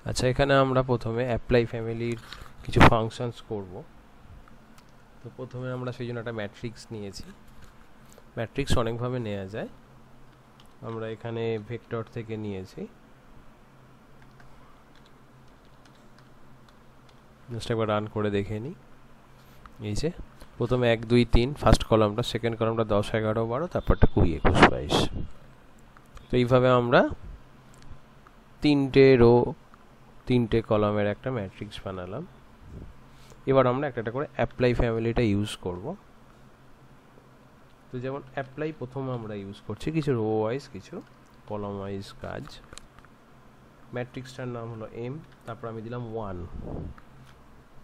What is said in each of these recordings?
আচ্ছা, এখানে আমরা প্রথমে অ্যাপ্লাই ফ্যামিলির কিছু ফাংশনস করব। তো প্রথমে আমরা সেই জন্য একটা ম্যাট্রিক্স নিয়েছি। ম্যাট্রিক্স অনেকভাবে নেওয়া যায়, আমরা এখানে ভেক্টর থেকে নিয়েছি। জাস্ট একবার রান করে দেখে নিই। এই যে প্রথমে 1 2 3 ফার্স্ট কলামটা, সেকেন্ড কলামটা 10 11 12, তারপরটা 20 21 22। তো এইভাবে আমরা 3টে রো 3টে কলামের একটা ম্যাট্রিক্স বানালাম। এবার আমরা একটা করে অ্যাপ্লাই ফ্যামিলিটা ইউজ করব। তো যেমন অ্যাপ্লাই প্রথম আমরা ইউজ করছি কিছু রো ওয়াইজ কিছু কলাম ওয়াইজ কাজ। ম্যাট্রিক্সটার নাম হলো এম, তারপর আমি দিলাম 1,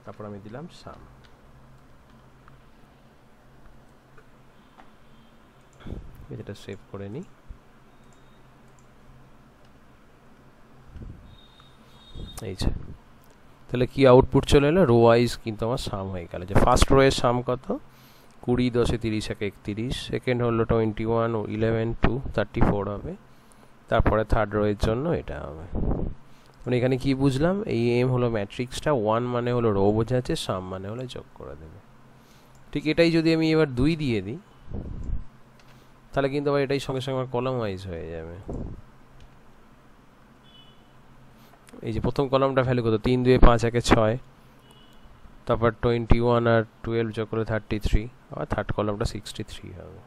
তারপর আমি দিলাম সাম। এটা সেভ করে নিই। এই যে তাহলে কি আউটপুট চলে এলো, রো ওয়াইজ কিন্তু আমার সাম হয়ে গেল। যে ফার্স্ট রো এর সাম কত, 20 10 30 31, সেকেন্ড হলো 21 11 2 34 হবে, তারপরে থার্ড রো এর জন্য এটা হবে। মানে এখানে কি বুঝলাম, এই এম হলো ম্যাট্রিক্সটা, 1 মানে হলো রো বোঝাচ্ছে, সাম মানে হলো যোগ করে দেবে। ঠিক এটাই যদি আমি এবার 2 দিয়ে দিই তাহলে কিন্তু আবার এটাই সঙ্গে সঙ্গে আমার কলাম ওয়াইজ হয়ে যাবে। এই যে প্রথম কলামটা ভ্যালু কত, 3 2 5 1 6, তারপর 21 আর 12 যোগ করে 33, আর থার্ড কলামটা 63 হবে।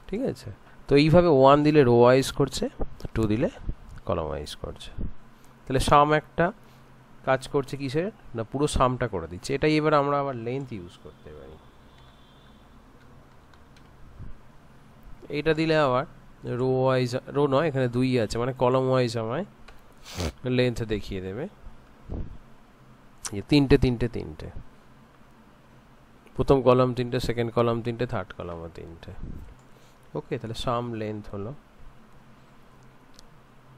ঠিক আছে, তো এইভাবে 1 দিলে রো ওয়াইজ করছে, 2 দিলে কলাম ওয়াইজ করছে। তাহলে সাম একটা কাজ করছে কিসের না, পুরো সামটা করে দিচ্ছে। এটাই এবার আমরা আবার লেন্থ ইউজ করতে পারি। এইটা দিলে আবার রো ওয়াইজ, রো নয় এখানে 2 আছে, মানে কলাম ওয়াইজ আমায় লেন্থ দেখিয়ে দেবে। এই 3টে প্রথম কলাম 3টে, সেকেন্ড কলাম 3টে, থার্ড কলামও 3টে। ওকে, তাহলে সাম লেন্থ হলো।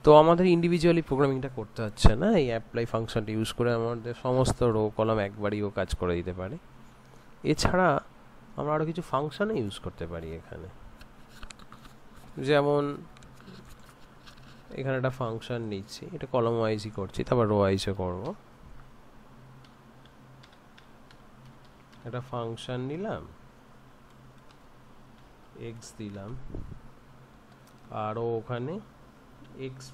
তো আমাদের ইন্ডিভিজুয়ালি প্রোগ্রামিংটা করতে হচ্ছে না, এই অ্যাপ্লাই ফাংশনটা ইউজ করে আমাদের সমস্ত রো কলাম একবারই ও কাজ করে দিতে পারে। এছাড়া আমরা আরও কিছু ফাংশনও ইউজ করতে পারি এখানে। যেমন এখানে একটা ফাংশন নিচ্ছি, এটা কলাম ওয়াইজই করছি, তারপর রো ওয়াইজও করবো। একটা ফাংশন নিলাম, এক্স দিলাম, আরও ওখানে এক্স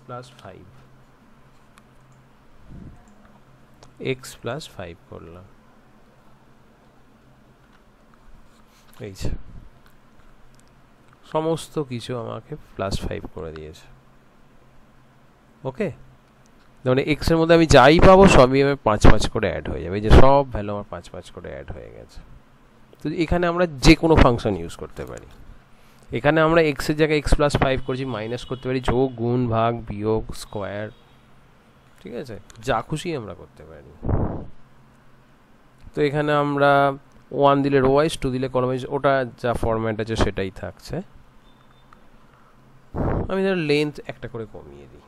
প্লাস 5 করলাম। এই যে সমস্ত কিছু আমাকে +5 করে দিয়েছে। ওকে, মানে এক্স এর মধ্যে আমি যাই পাবো সবই আমার 5 5 করে অ্যাড হয়ে যাবে। এই যে সব ভ্যালু আমার 5 5 করে অ্যাড হয়ে গেছে। তো এখানে আমরা যে কোনো ফাংশন ইউজ করতে পারি। এখানে আমরা এক্স এর জায়গায় এক্স প্লাস 5 করছি, মাইনাস করতে পারি, যোগ গুণ ভাগ বিয়োগ স্কোয়ার, ঠিক আছে, যা খুশি আমরা করতে পারি। তো এখানে আমরা 1 দিলে রো ওয়াইজ, 2 দিলে কলাম ওয়াইজ, ওটা যা ফরম্যাট আছে সেটাই থাকছে। আমি ধর লেন্থ একটা করে কমিয়ে দিই।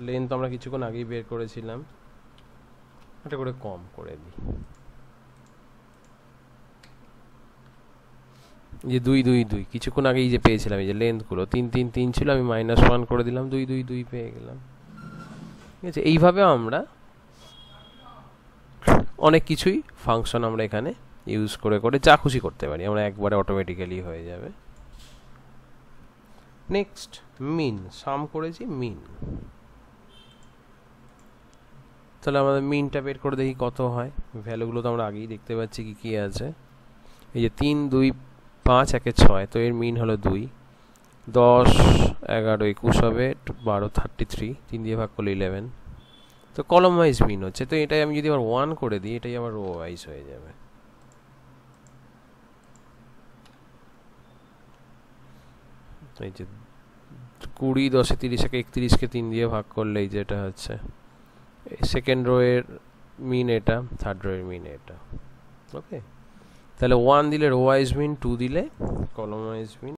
লেন্থ আমরা কিছুক্ষণ আগেই বের করেছিলাম, একটা করে কম করে দিই। যে 2 2 2 কিছুক্ষণ আগেই যে পেয়েছিলাম, এই যে লেন্থগুলো 3 3 3 ছিল, আমি -1 করে দিলাম, 2 2 2 পেয়ে গেলাম। ঠিক আছে, এইভাবে আমরা অনেক কিছুই ফাংশন আমরা এখানে ইউজ করে করে যা খুশি করতে পারি, আমরা একবারে অটোমেটিক্যালি হয়ে যাবে। নেক্সট মিন, সাম করেছি মিন, তাহলে আমাদের মিনটা বের করে দেখি কত হয়। ভ্যালুগুলো তো আমরা আগেই দেখতে পাচ্ছি কি কি আছে। এই যে 3 2 5 1 6, তো এর মিন হলো 2, 10 11 21 হবে, 12 33, 3 দিয়ে ভাগ করলে 11। তো কলাম ওয়াইজ মিন হচ্ছে। তো এটাই আমি যদি আবার 1 করে দিই, এটাই আবার রো ওয়াইজ হয়ে যাবে। এই যে 20 10 30 31কে 3 দিয়ে ভাগ করলে এই যেটা হচ্ছে সেকেন্ড রো এর মিন, এটা থার্ড রো এর মিন এটা। ওকে, তাহলে 1 দিলে রো ওয়াইজ মিন, 2 দিলে কলাম ওয়াইজ মিন।